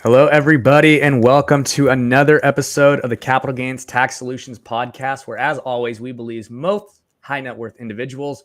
Hello, everybody, and welcome to another episode of the Capital Gains Tax Solutions podcast, where, as always, we believe most high net worth individuals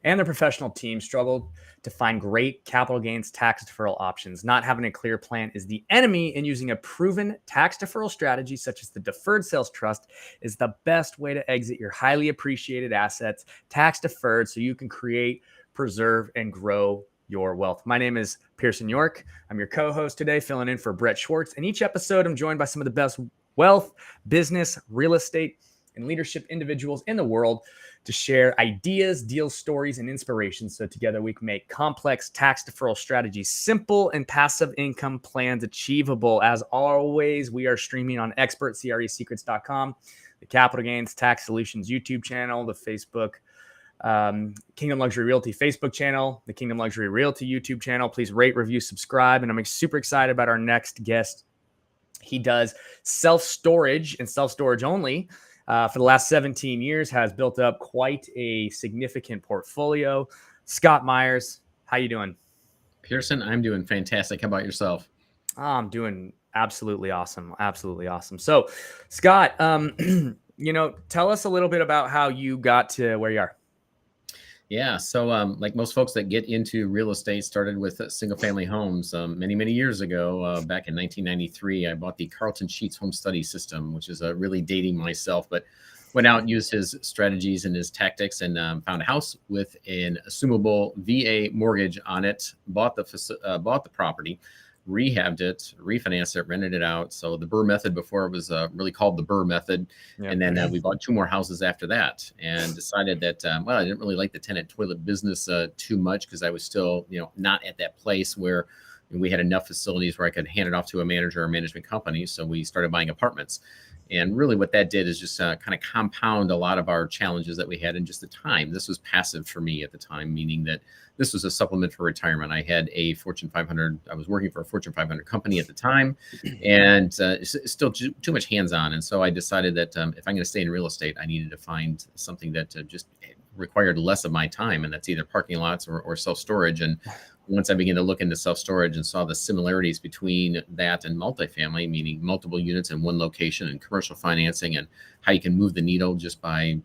and their professional teams struggle to find great capital gains tax deferral options. Not having a clear plan is the enemy, and using a proven tax deferral strategy, such as the Deferred Sales Trust, is the best way to exit your highly appreciated assets tax deferred so you can create, preserve, and grow your wealth. My name is Pearson York. I'm your co-host today, filling in for Brett Schwartz. In each episode, I'm joined by some of the best wealth, business, real estate, and leadership individuals in the world to share ideas, deal stories, and inspiration. So together we can make complex tax deferral strategies simple and passive income plans achievable. As always, we are streaming on expertcresecrets.com, the Capital Gains Tax Solutions YouTube channel, the Facebook Kingdom Luxury Realty Facebook channel, the Kingdom Luxury Realty YouTube channel. Please rate, review, subscribe. And I'm super excited about our next guest. He does self-storage and self-storage only for the last 17 years, has built up quite a significant portfolio. Scott Myers, how you doing? Pearson, I'm doing fantastic. How about yourself? I'm doing absolutely awesome. Absolutely awesome. So, Scott, tell us a little bit about how you got to where you are. Yeah, so like most folks that get into real estate, started with single-family homes. Many years ago, back in 1993, I bought the Carlton Sheets home study system, which is really dating myself, but went out and used his strategies and his tactics and found a house with an assumable VA mortgage on it, bought the property, rehabbed it, refinanced it, rented it out. So the Burr method before it was really called the Burr method. Yep. And then we bought two more houses after that and decided that, I didn't really like the tenant toilet business too much because I was still, not at that place where we had enough facilities where I could hand it off to a manager or management company. So we started buying apartments. And really what that did is just kind of compound a lot of our challenges that we had in just the time. This was passive for me at the time, meaning that this was a supplement for retirement. I had a Fortune 500, I was working for a Fortune 500 company at the time, and it's still too much hands-on. And so I decided that if I'm going to stay in real estate, I needed to find something that just required less of my time, and that's either parking lots or self-storage. And once I began to look into self-storage and saw the similarities between that and multifamily, meaning multiple units in one location, and commercial financing, and how you can move the needle just by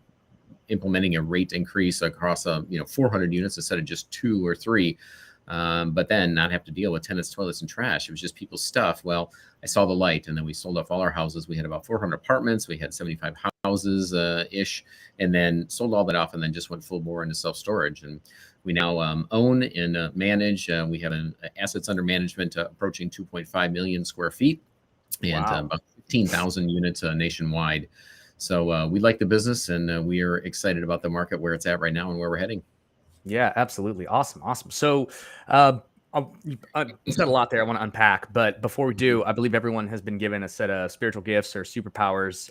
implementing a rate increase across 400 units instead of just 2 or 3, but then not have to deal with tenants, toilets, and trash. It was just people's stuff. Well, I saw the light, and then we sold off all our houses. We had about 400 apartments. We had 75 houses ish, and then sold all that off, and then just went full bore into self-storage. And we now own and manage. We have assets under management approaching 2.5 million square feet, and about 15,000 units nationwide. So we like the business, and we are excited about the market, where it's at right now and where we're heading. Yeah, absolutely. Awesome. So you said a lot there I want to unpack, but before we do, I believe everyone has been given a set of spiritual gifts or superpowers,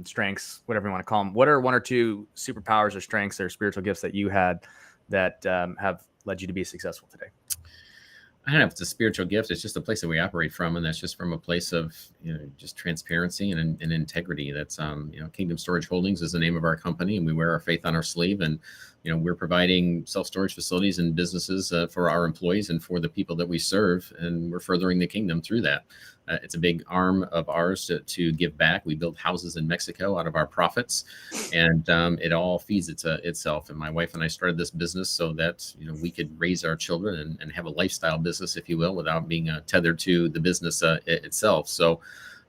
strengths, whatever you want to call them. What are 1 or 2 superpowers or strengths or spiritual gifts that you had that have led you to be successful today? I don't know if it's a spiritual gift. It's just a place that we operate from, and that's just from a place of just transparency and integrity. That's Kingdom Storage Holdings is the name of our company, and we wear our faith on our sleeve. And we're providing self-storage facilities and businesses for our employees and for the people that we serve, and we're furthering the kingdom through that. It's a big arm of ours to give back. We build houses in Mexico out of our profits, and it all feeds itself. And my wife and I started this business so that we could raise our children and have a lifestyle business, if you will, without being tethered to the business itself. So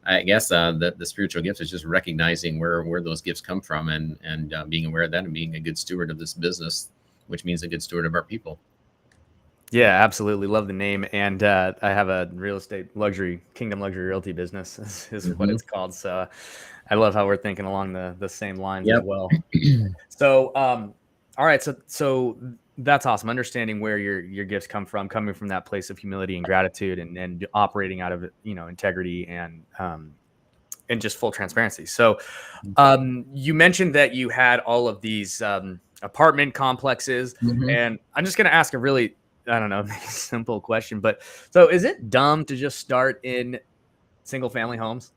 I guess the spiritual gift is just recognizing where those gifts come from, and being aware of that, and being a good steward of this business, which means a good steward of our people. Yeah, absolutely. Love the name. And I have a real estate Kingdom Luxury Realty business is what it's called. So I love how we're thinking along the same lines as well. So, all right. So that's awesome. Understanding where your gifts come from, coming from that place of humility and gratitude, and operating out of, integrity and just full transparency. So you mentioned that you had all of these apartment complexes, and I'm just going to ask a really, I don't know, simple question, but so is it dumb to just start in single family homes?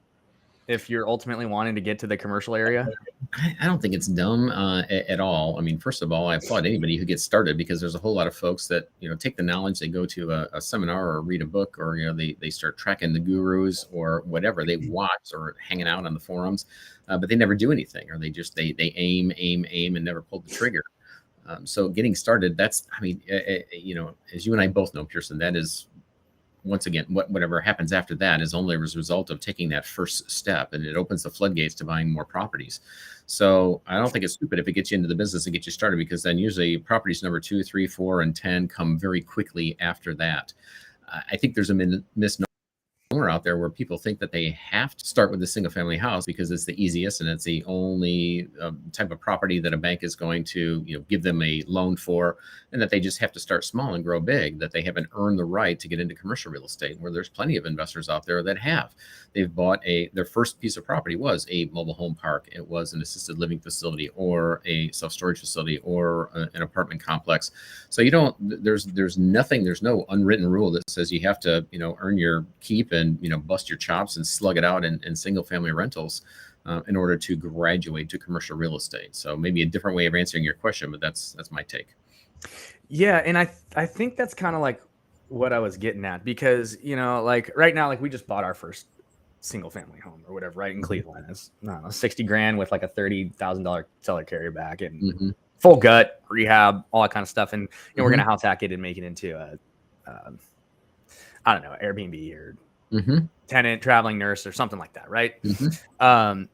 if you're ultimately wanting to get to the commercial area? I don't think it's dumb at all. I mean, first of all, I applaud anybody who gets started, because there's a whole lot of folks that, take the knowledge, they go to a seminar or read a book, or, they start tracking the gurus or whatever they watch or hanging out on the forums, but they never do anything, or they aim, and never pull the trigger. So getting started, that's, I mean, as you and I both know, Pearson, that is, once again, whatever happens after that is only as a result of taking that first step, and it opens the floodgates to buying more properties. So I don't think it's stupid if it gets you into the business and get you started, because then usually properties number 2, 3, 4, and 10 come very quickly after that. I think there's a misnomer out there where people think that they have to start with a single family house because it's the easiest and it's the only type of property that a bank is going to give them a loan for, and that they just have to start small and grow big, that they haven't earned the right to get into commercial real estate, where there's plenty of investors out there that have. They've bought their first piece of property was a mobile home park, it was an assisted living facility, or a self-storage facility, or an apartment complex. So there's nothing, there's no unwritten rule that says you have to earn your keep and bust your chops and slug it out in single family rentals in order to graduate to commercial real estate. So maybe a different way of answering your question, but that's my take. Yeah, and I think that's kind of like what I was getting at, because like right now, like we just bought our first single family home or whatever, right, in Cleveland. It's, I don't know, $60,000 with like a $30,000 seller carryback and full gut rehab, all that kind of stuff, and we're gonna house hack it and make it into a I don't know, Airbnb or tenant traveling nurse or something like that, right? But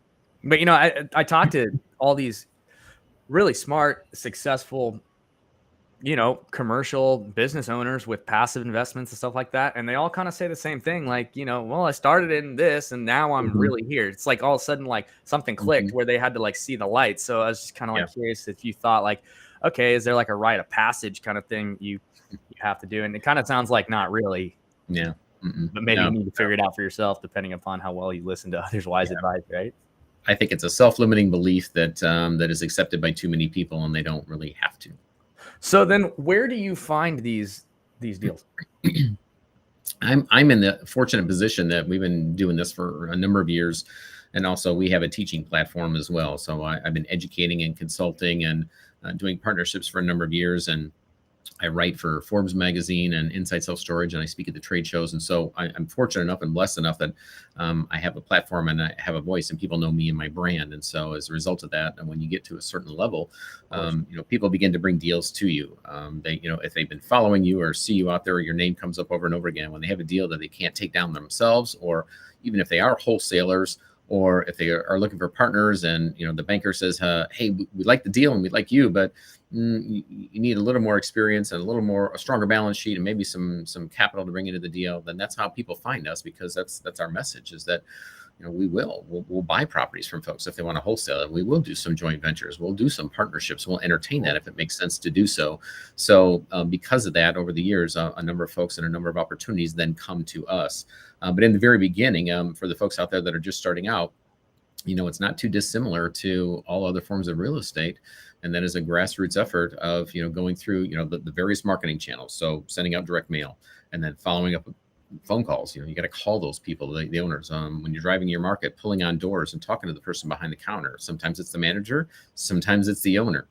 I talked to all these really smart, successful commercial business owners with passive investments and stuff like that, and they all kind of say the same thing, like, well, I started in this and now I'm really here. It's like all of a sudden like something clicked where they had to like see the light. So I was just kind of like curious if you thought like, okay, is there like a rite of passage kind of thing you have to do? And it kind of sounds like not really. But maybe you need to figure it out for yourself, depending upon how well you listen to others' wise advice, right? I think it's a self-limiting belief that that is accepted by too many people, and they don't really have to. So then where do you find these deals? I'm in the fortunate position that we've been doing this for a number of years. And also we have a teaching platform as well. So I've been educating and consulting and doing partnerships for a number of years. And I write for Forbes magazine and Inside Self Storage, and I speak at the trade shows. And so I'm fortunate enough and blessed enough that I have a platform and I have a voice, and people know me and my brand. And so as a result of that, and when you get to a certain level, people begin to bring deals to you. They, if they've been following you or see you out there, or your name comes up over and over again, when they have a deal that they can't take down themselves, or even if they are wholesalers, or if they are looking for partners, and the banker says, hey, we like the deal and we like you, but you need a little more experience and a stronger balance sheet, and maybe some capital to bring into the deal, then that's how people find us, because that's our message, is that we'll buy properties from folks if they want to wholesale it. We will do some joint ventures, we'll do some partnerships, we'll entertain that if it makes sense to do so. So because of that, over the years, a number of folks and a number of opportunities then come to us. But in the very beginning, for the folks out there that are just starting out, it's not too dissimilar to all other forms of real estate. And that is a grassroots effort of, going through, the various marketing channels. So sending out direct mail, and then following up with phone calls. You got to call those people, the owners. When you're driving your market, pulling on doors and talking to the person behind the counter. Sometimes it's the manager, sometimes it's the owner.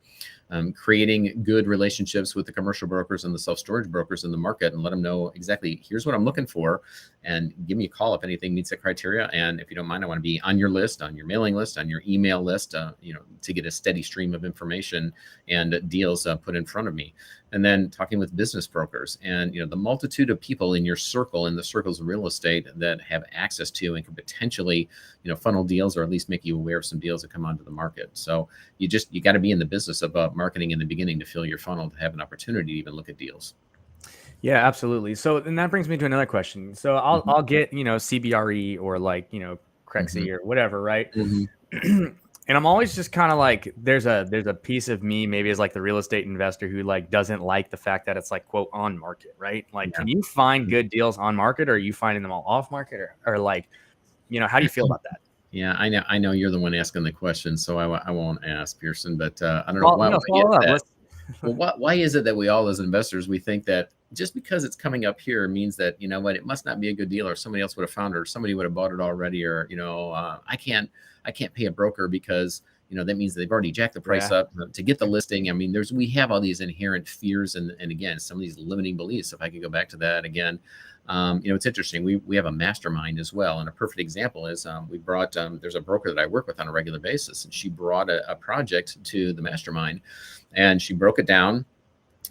Creating good relationships with the commercial brokers and the self-storage brokers in the market, and let them know exactly, here's what I'm looking for, and give me a call if anything meets the criteria. And if you don't mind, I want to be on your list, on your mailing list, on your email list, to get a steady stream of information and deals put in front of me. And then talking with business brokers, and the multitude of people in your circle, in the circles of real estate, that have access to and can potentially funnel deals, or at least make you aware of some deals that come onto the market. So you got to be in the business of marketing in the beginning to fill your funnel, to have an opportunity to even look at deals. Yeah, absolutely. So then that brings me to another question. So I'll get CBRE or like Crexie or whatever, right? And I'm always just kind of like, there's a piece of me, maybe as like the real estate investor, who like doesn't like the fact that it's like, quote, on market, right? Like, can you find good deals on market, or are you finding them all off market, or like, how do you feel about that? Yeah, I know you're the one asking the question, so I won't ask, Pearson, but I don't know why. Why is it that we all, as investors, we think that just because it's coming up here means that, you know what, it must not be a good deal, or somebody else would have found it, or somebody would have bought it already, or, I can't pay a broker because, that means they've already jacked the price Yeah. up to get the listing. I mean, we have all these inherent fears and again, some of these limiting beliefs. If I could go back to that again, it's interesting. We have a mastermind as well. And a perfect example is we brought, there's a broker that I work with on a regular basis, and she brought a project to the mastermind, and she broke it down.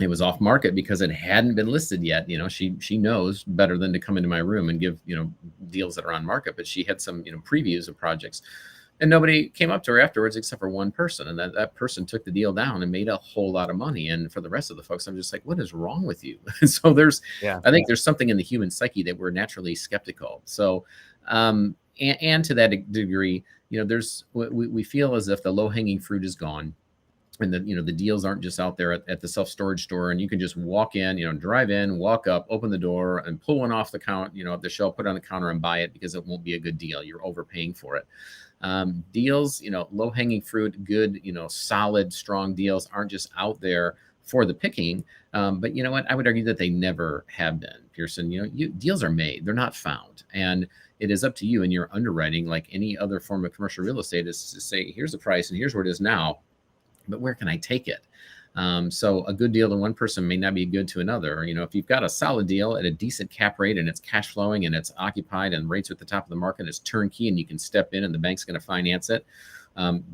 It was off market because it hadn't been listed yet. She knows better than to come into my room and give, deals that are on market, but she had some, previews of projects, and nobody came up to her afterwards except for one person. And that person took the deal down and made a whole lot of money. And for the rest of the folks, I'm just like, what is wrong with you? So I think there's something in the human psyche that we're naturally skeptical. So, and to that degree, we feel as if the low hanging fruit is gone. And the deals aren't just out there at the self-storage store, and you can just walk in, drive in, walk up, open the door, and pull one off the count, off the shelf, put it on the counter and buy it, because it won't be a good deal. You're overpaying for it. Deals, low hanging fruit, good, solid, strong deals aren't just out there for the picking. But you know what? I would argue that they never have been, Pearson. Deals are made, they're not found. And it is up to you in your underwriting, like any other form of commercial real estate, is to say, here's the price and here's where it is now, but where can I take it? So a good deal to one person may not be good to another. If you've got a solid deal at a decent cap rate, and it's cash flowing and it's occupied and rates are at the top of the market, it's turnkey and you can step in and the bank's going to finance it.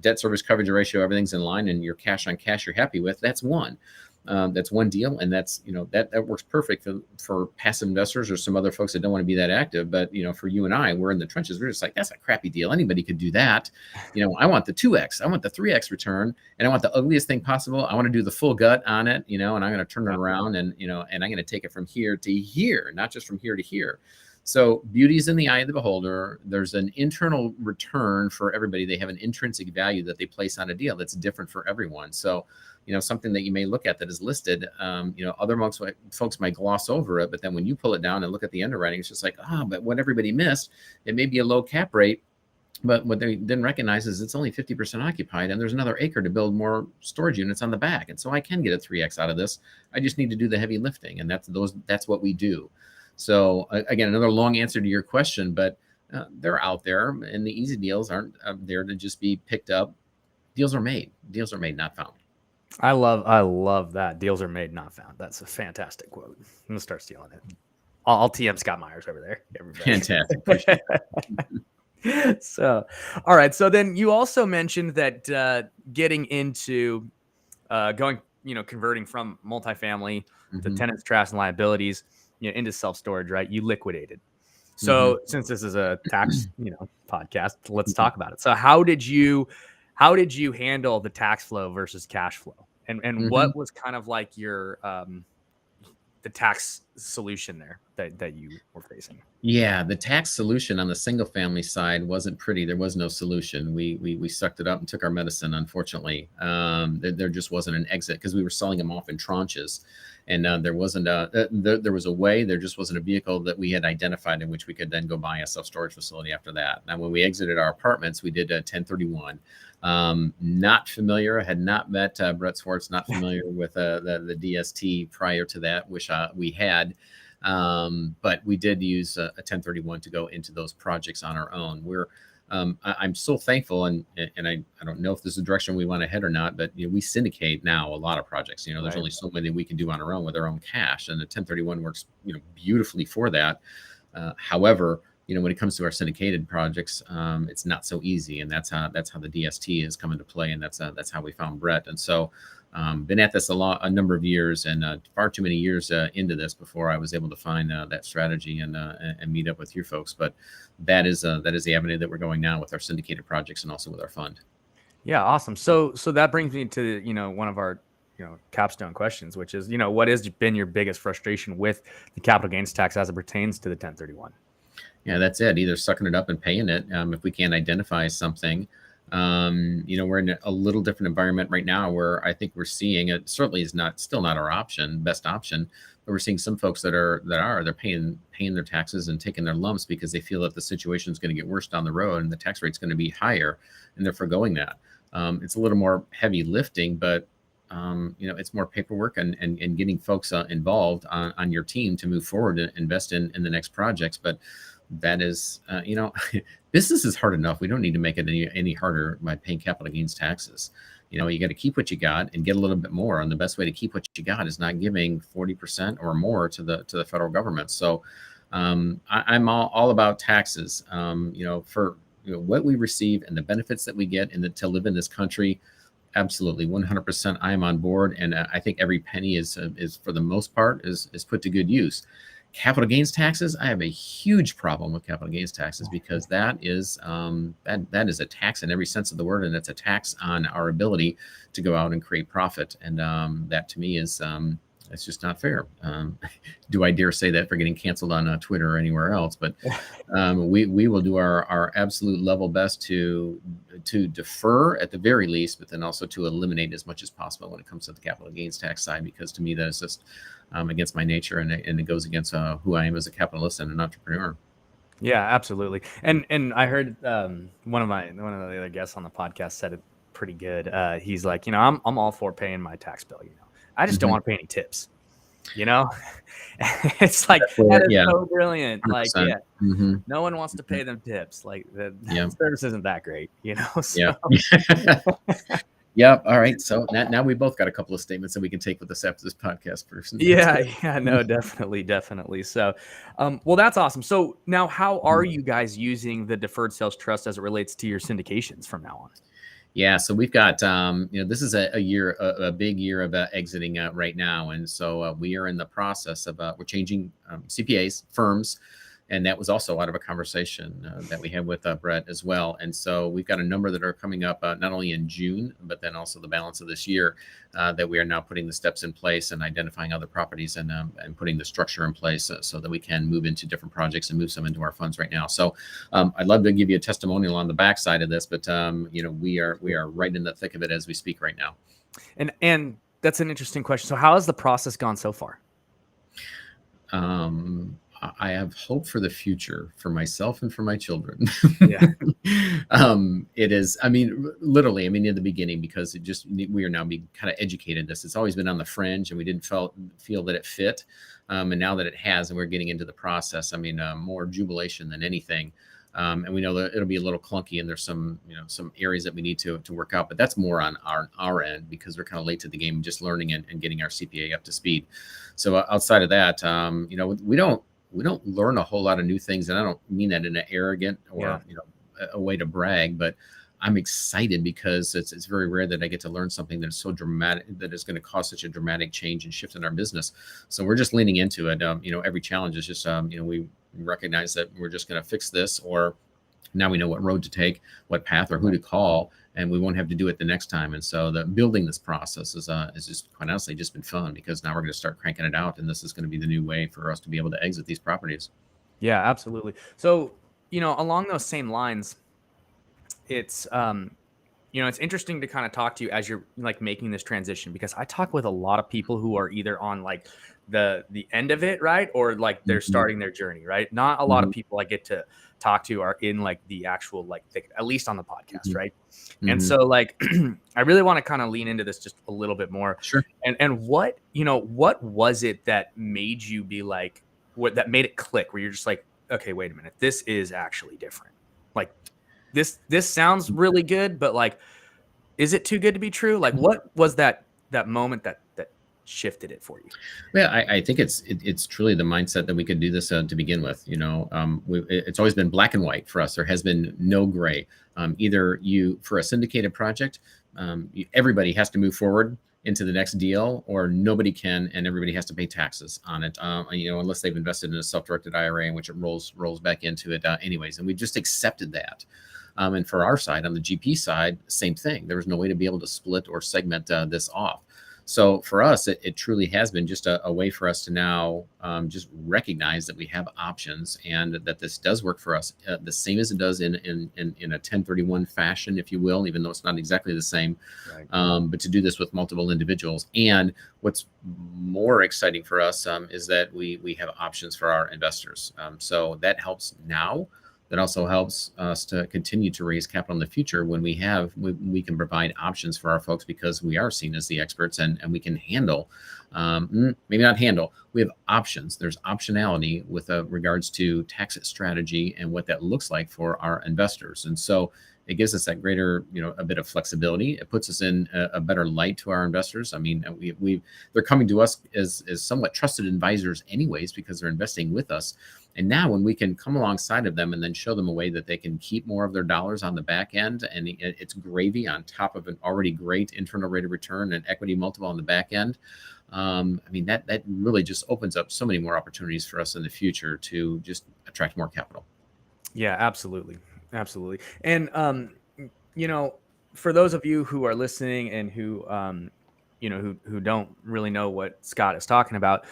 Debt service coverage ratio, everything's in line, and your cash on cash you're happy with. That's one. That's one deal, and that's that works perfect for passive investors or some other folks that don't want to be that active. But for you and I, we're in the trenches. We're just like, that's a crappy deal. Anybody could do that. I want the 2x, I want the 3x return, and I want the ugliest thing possible. I want to do the full gut on it, and I'm going to turn it around, and and I'm going to take it from here to here, not just from here to here. So beauty's in the eye of the beholder. There's an internal return for everybody. They have an intrinsic value that they place on a deal that's different for everyone. So, something that you may look at that is listed, other folks might gloss over it, but then when you pull it down and look at the underwriting, it's just like, but what everybody missed, it may be a low cap rate, but what they didn't recognize is it's only 50% occupied, and there's another acre to build more storage units on the back. And so I can get a 3x out of this. I just need to do the heavy lifting. And that's what we do. So again, another long answer to your question, but they're out there, and the easy deals aren't there to just be picked up. Deals are made, not found. I love that. Deals are made, not found. That's a fantastic quote. I'm gonna start stealing it. I'll TM Scott Myers over there. Everybody. Fantastic. So, all right. So then you also mentioned that getting into converting from multifamily to tenants, traps, and liabilities, into self-storage, right? You liquidated. So since this is a tax, podcast, let's talk about it. So how did you handle the tax flow versus cash flow? And what was kind of like your the tax solution there that you were facing? Yeah, the tax solution on the single family side wasn't pretty. There was no solution. We sucked it up and took our medicine, unfortunately. There just wasn't an exit, because we were selling them off in tranches. And there wasn't there was a way, there just wasn't a vehicle that we had identified in which we could then go buy a self-storage facility after that. Now, when we exited our apartments, we did a 1031. Not familiar, had not met Brett Swartz, not familiar with the DST prior to that. Wish we had. But we did use a 1031 to go into those projects on our own. I'm so thankful, and I don't know if this is the direction we want to head or not, but we syndicate now a lot of projects. There's only so many we can do on our own with our own cash, and the 1031 works beautifully for that. However, when it comes to our syndicated projects, it's not so easy, and that's how the DST has come into play, and that's how we found Brett. And so been at this a number of years, and far too many years into this before I was able to find that strategy and meet up with you folks. But that is the avenue that we're going now with our syndicated projects and also with our fund. Yeah, awesome. So that brings me to one of our capstone questions, which is what has been your biggest frustration with the capital gains tax as it pertains to the 1031? Yeah, that's it. Either sucking it up and paying it if we can't identify something. We're in a little different environment right now where I think we're seeing it certainly is still not our best option, but we're seeing some folks they're paying their taxes and taking their lumps because they feel that the situation is going to get worse down the road and the tax rate's going to be higher, and they're forgoing that. It's a little more heavy lifting, but it's more paperwork and getting folks involved on your team to move forward and invest in the next projects. But that is, business is hard enough. We don't need to make it any harder by paying capital gains taxes. You got to keep what you got and get a little bit more. And the best way to keep what you got is not giving 40% or more to the federal government. So I'm all about taxes. For what we receive and the benefits that we get to live in this country. Absolutely, 100%. I am on board, and I think every penny is for the most part is put to good use. Capital gains taxes, I have a huge problem with capital gains taxes because that is that is a tax in every sense of the word, and it's a tax on our ability to go out and create profit, and that to me is it's just not fair. Do I dare say that for getting canceled on Twitter or anywhere else? But we will do our absolute level best to defer at the very least, but then also to eliminate as much as possible when it comes to the capital gains tax side, because to me that is just against my nature, and it goes against who I am as a capitalist and an entrepreneur. Yeah, absolutely. And I heard one of the other guests on the podcast said it pretty good. He's like, I'm all for paying my tax bill. I just don't want to pay any tips. It's like that is so brilliant. 100%. Like, no one wants to pay them tips. Like the service isn't that great, So. Yeah. Yep. All right. So now we both got a couple of statements that we can take with us after this podcast person. Yeah. No, definitely. So, well, that's awesome. So now, how are you guys using the deferred sales trust as it relates to your syndications from now on? Yeah, so we've got, this is a big year of exiting right now. And so we are in the process of, we're changing CPAs, firms. And that was also out of a conversation that we had with Brett as well. And so we've got a number that are coming up not only in June, but then also the balance of this year that we are now putting the steps in place and identifying other properties and putting the structure in place so that we can move into different projects and move some into our funds right now. So I'd love to give you a testimonial on the backside of this, but we are right in the thick of it as we speak right now. And that's an interesting question. So how has the process gone so far? I have hope for the future for myself and for my children. Yeah. It is, literally, in the beginning, because we are now being kind of educated this. It's always been on the fringe and we didn't feel that it fit. And now that it has, and we're getting into the process, more jubilation than anything. And we know that it'll be a little clunky and there's some areas that we need to work out, but that's more on our end because we're kind of late to the game, just learning and getting our CPA up to speed. So outside of that, we don't learn a whole lot of new things, and I don't mean that in an arrogant or a way to brag, but I'm excited because it's very rare that I get to learn something that is so dramatic that is going to cause such a dramatic change and shift in our business. So we're just leaning into it. Every challenge is just we recognize that we're just going to fix this, or now we know what road to take, what path, or who to call, and we won't have to do it the next time. And so the building this process is just quite honestly just been fun, because now we're going to start cranking it out, and this is going to be the new way for us to be able to exit these properties. Yeah, absolutely. So, along those same lines, it's it's interesting to kind of talk to you as you're like making this transition, because I talk with a lot of people who are either on like the end of it, right, or like they're starting their journey, right? Not a lot of people I get to talk to are in like the actual at least on the podcast, right? And so like I really want to kind of lean into this just a little bit more. Sure. And what was it that made you be like, that made it click, where you're just like, okay, wait a minute, this is actually different. Like this sounds really good, but like, is it too good to be true? Like, what was that moment that shifted it for you? Yeah, I think it's truly the mindset that we could do this to begin with. It's always been black and white for us. There has been no gray. Either for a syndicated project, everybody has to move forward into the next deal, or nobody can, and everybody has to pay taxes on it. Unless they've invested in a self-directed IRA, in which it rolls back into it anyways. And we just accepted that. And for our side, on the GP side, same thing. There was no way to be able to split or segment this off. So for us, it truly has been just a way for us to now just recognize that we have options, and that this does work for us the same as it does in a 1031 fashion, if you will, even though it's not exactly the same. Right. But to do this with multiple individuals. And what's more exciting for us is that we have options for our investors. So that helps now. that also helps us to continue to raise capital in the future when we can provide options for our folks, because we are seen as the experts, and we can handle, maybe not handle, we have options. There's optionality with regards to tax strategy and what that looks like for our investors. And so it gives us that greater, a bit of flexibility. It puts us in a better light to our investors. I mean, they're coming to us as somewhat trusted advisors anyways, because they're investing with us. And now when we can come alongside of them and then show them a way that they can keep more of their dollars on the back end, and it's gravy on top of an already great internal rate of return and equity multiple on the back end. I mean, that really just opens up so many more opportunities for us in the future to just attract more capital. Yeah, absolutely. Absolutely. And, for those of you who are listening and who, who don't really know what Scott is talking about,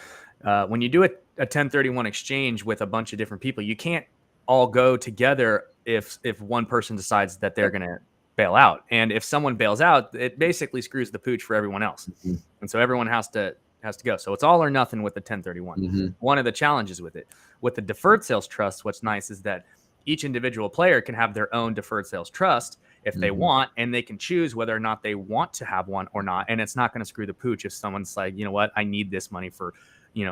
when you do a 1031 exchange with a bunch of different people, you can't all go together if one person decides that they're going to bail out. And if someone bails out, it basically screws the pooch for everyone else. Mm-hmm. And so everyone has to go. So it's all or nothing with the 1031. Mm-hmm. One of the challenges with it, with the deferred sales trust, what's nice is that each individual player can have their own deferred sales trust if they want, and they can choose whether or not they want to have one or not. And it's not going to screw the pooch if someone's like, you know what, I need this money for,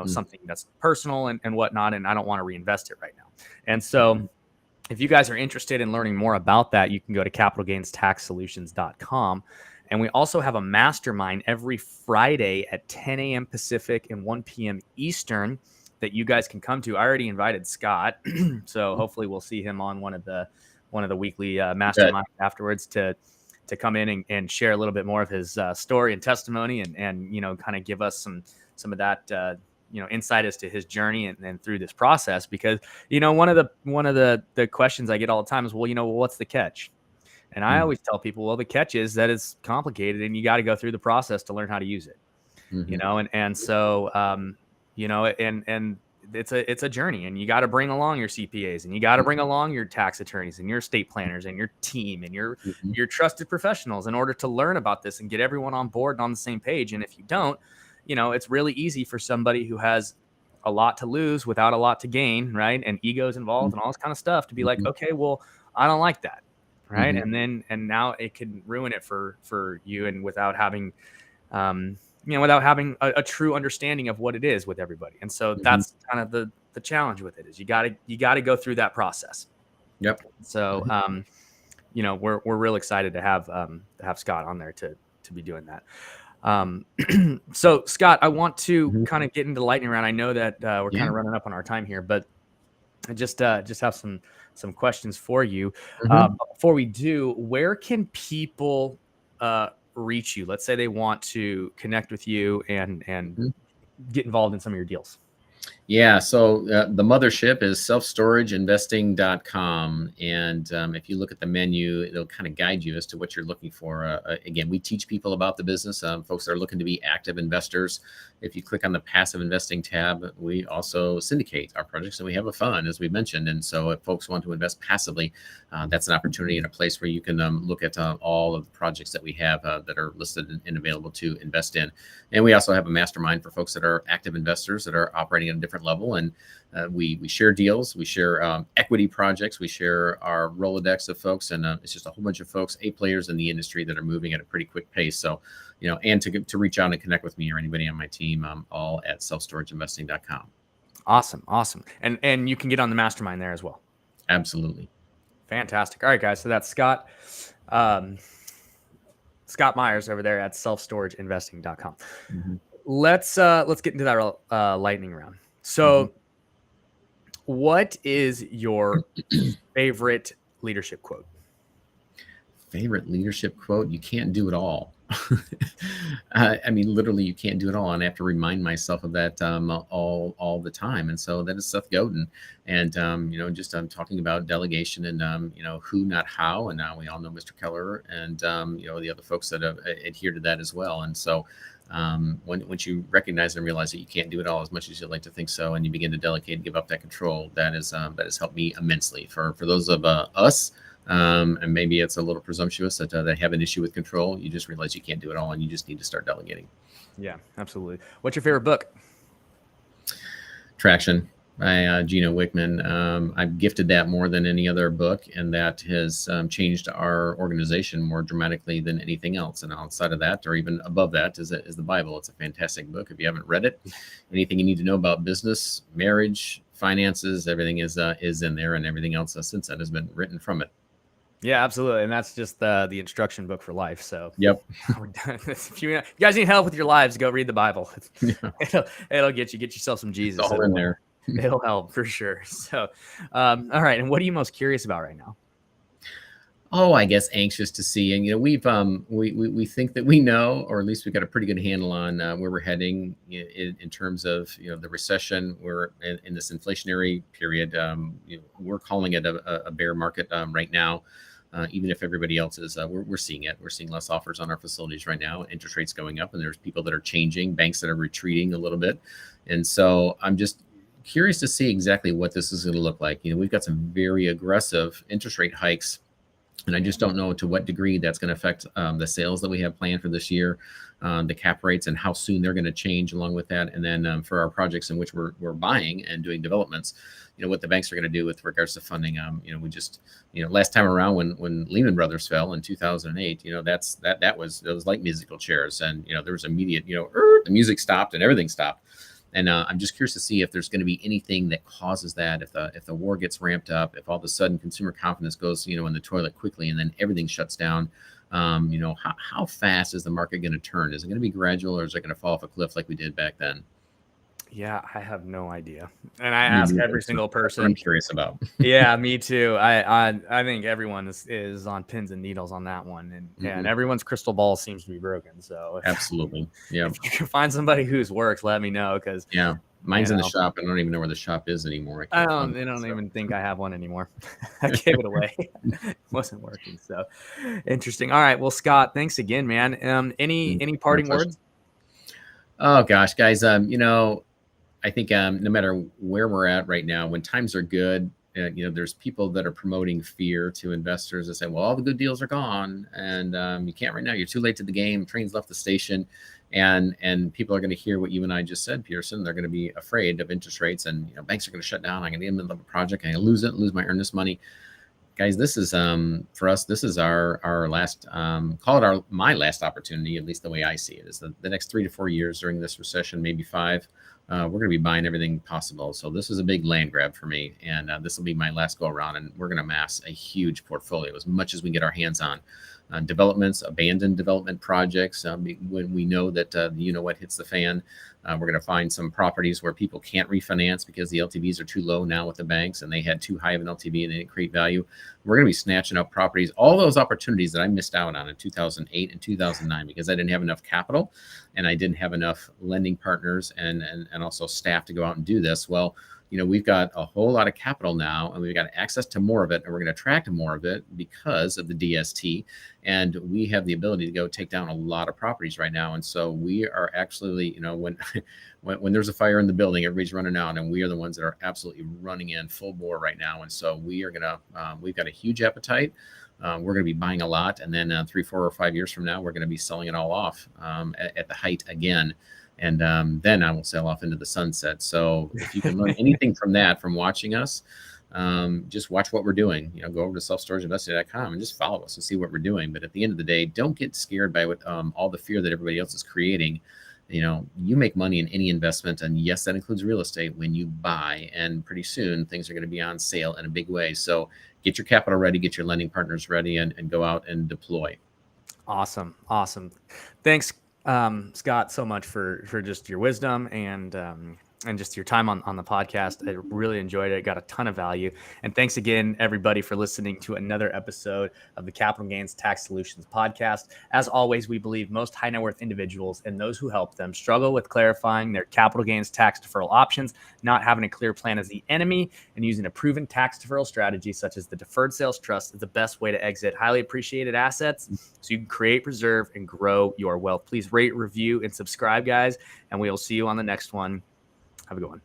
something that's personal and whatnot, and I don't want to reinvest it right now. And so if you guys are interested in learning more about that, you can go to capitalgainstaxsolutions.com. And we also have a mastermind every Friday at 10 a.m. Pacific and 1 p.m. Eastern that you guys can come to. I already invited Scott, so hopefully we'll see him on one of the weekly masterminds afterwards to come in and share a little bit more of his story and testimony, and kind of give us some of that insight as to his journey and through this process. Because one of the questions I get all the time is, well, what's the catch? And I always tell people, well, the catch is that it's complicated and you got to go through the process to learn how to use it. And so and it's a journey, and you got to bring along your CPAs, and you got to bring along your tax attorneys and your estate planners and your team and your trusted professionals in order to learn about this and get everyone on board and on the same page. And if you don't, it's really easy for somebody who has a lot to lose without a lot to gain, right? And egos involved and all this kind of stuff to be like, okay, well, I don't like that, right? And now it can ruin it for you, and without having without having a true understanding of what it is with everybody. And so that's kind of the challenge with it, is you got to go through that process. Yep. So, we're real excited to have Scott on there to be doing that. So Scott, I want to kind of get into the lightning round. I know that we're kind of running up on our time here, but I just have some questions for you. Before we do, where can people reach you? Let's say they want to connect with you and get involved in some of your deals. Yeah, so the mothership is selfstorageinvesting.com. And if you look at the menu, it'll kind of guide you as to what you're looking for. Again, we teach people about the business, folks that are looking to be active investors. If you click on the passive investing tab, we also syndicate our projects, and we have a fund, as we mentioned. And so if folks want to invest passively, that's an opportunity and a place where you can look at all of the projects that we have that are listed and available to invest in. And we also have a mastermind for folks that are active investors that are operating at a different level. And we share deals, we share equity projects, we share our Rolodex of folks, and it's just a whole bunch of folks, 8 players in the industry that are moving at a pretty quick pace. So, and to reach out and connect with me or anybody on my team, all at selfstorageinvesting.com. Awesome. And you can get on the mastermind there as well. Absolutely. Fantastic. All right, guys. So that's Scott Myers over there at selfstorageinvesting.com. Let's get into that lightning round. So what is your favorite leadership quote? Favorite leadership quote? You can't do it all. I mean, literally, you can't do it all. And I have to remind myself of that all the time. And so that is Seth Godin. And, just talking about delegation and, who, not how. And now we all know Mr. Keller and, the other folks that have adhered to that as well. And so once you recognize and realize that you can't do it all as much as you'd like to think so, and you begin to delegate and give up that control, that has helped me immensely. For those of us, and maybe it's a little presumptuous that they have an issue with control, you just realize you can't do it all, and you just need to start delegating. Yeah, absolutely. What's your favorite book? Traction. by Gino Wickman. I've gifted that more than any other book, and that has changed our organization more dramatically than anything else. And outside of that, or even above that, is the Bible. It's a fantastic book. If you haven't read it, anything you need to know about business, marriage, finances, everything is in there, and everything else since then has been written from it. Yeah, absolutely. And that's just the instruction book for life. So Yep. we're done. If you guys need help with your lives, go read the Bible. Yeah. It'll get yourself some Jesus. It's all in there. It'll help for sure. So, all right. And what are you most curious about right now? Oh, I guess anxious to see. And, we've, we think that we know, or at least we've got a pretty good handle on where we're heading in terms of, the recession. We're in this inflationary period. We're calling it a bear market right now. Even if everybody else is, we're seeing it. We're seeing less offers on our facilities right now. Interest rates going up, and there's people that are changing, banks that are retreating a little bit. And so I'm just curious to see exactly what this is going to look like. We've got some very aggressive interest rate hikes, and I just don't know to what degree that's going to affect the sales that we have planned for this year, the cap rates, and how soon they're going to change along with that. And then for our projects in which we're buying and doing developments, what the banks are going to do with regards to funding. We just, last time around when Lehman Brothers fell in 2008, that was like musical chairs, and there was immediate, the music stopped and everything stopped. And I'm just curious to see if there's going to be anything that causes that, if the war gets ramped up, if all of a sudden consumer confidence goes, in the toilet quickly, and then everything shuts down. How fast is the market going to turn? Is it going to be gradual, or is it going to fall off a cliff like we did back then? Yeah, I have no idea. And I ask every single person. I'm curious about. Yeah, me too. I think everyone is on pins and needles on that one, and everyone's crystal ball seems to be broken. So absolutely, yeah. If you can find somebody whose works, let me know, because mine's in the shop. I don't even know where the shop is anymore. I don't even think I have one anymore. I gave it away. It wasn't working. So interesting. All right. Well, Scott, thanks again, man. Any parting words? Oh gosh, guys. I think no matter where we're at right now, when times are good, there's people that are promoting fear to investors that say, well, all the good deals are gone, and you can't right now. You're too late to the game. Train's left the station. And people are going to hear what you and I just said, Pearson. They're going to be afraid of interest rates, and banks are going to shut down. I'm going to be in the middle of a project. I'm going to lose my earnest money. Guys, this is for us. This is our last, call it my last opportunity, at least the way I see it, is the next 3 to 4 years during this recession, maybe 5. We're going to be buying everything possible. So this is a big land grab for me, and this will be my last go around. And we're going to amass a huge portfolio, as much as we get our hands on. Developments, abandoned development projects. When we know that what hits the fan, we're going to find some properties where people can't refinance because the LTVs are too low now with the banks, and they had too high of an LTV and they didn't create value. We're going to be snatching up properties, all those opportunities that I missed out on in 2008 and 2009 because I didn't have enough capital and I didn't have enough lending partners and also staff to go out and do this. Well, we've got a whole lot of capital now, and we've got access to more of it, and we're going to attract more of it because of the DST. And we have the ability to go take down a lot of properties right now. And so we are actually, when there's a fire in the building, everybody's running out, and we are the ones that are absolutely running in full bore right now. And so we are we've got a huge appetite. We're going to be buying a lot, and then 3, 4, or 5 years from now, we're going to be selling it all off at the height again. And then I will sail off into the sunset. So if you can learn anything from watching us, just watch what we're doing. Go over to selfstorageinvesting.com and just follow us and see what we're doing. But at the end of the day, don't get scared by what all the fear that everybody else is creating. You make money in any investment, and yes, that includes real estate, when you buy. And pretty soon things are going to be on sale in a big way. So get your capital ready, get your lending partners ready, and go out and deploy. Awesome. Thanks, Scott, so much for just your wisdom and just your time on the podcast. I really enjoyed it. Got a ton of value. And thanks again, everybody, for listening to another episode of the Capital Gains Tax Solutions podcast. As always, we believe most high net worth individuals and those who help them struggle with clarifying their capital gains tax deferral options, not having a clear plan as the enemy, and using a proven tax deferral strategy such as the deferred sales trust is the best way to exit highly appreciated assets so you can create, preserve, and grow your wealth. Please rate, review, and subscribe, guys, and we will see you on the next one. Have a good one.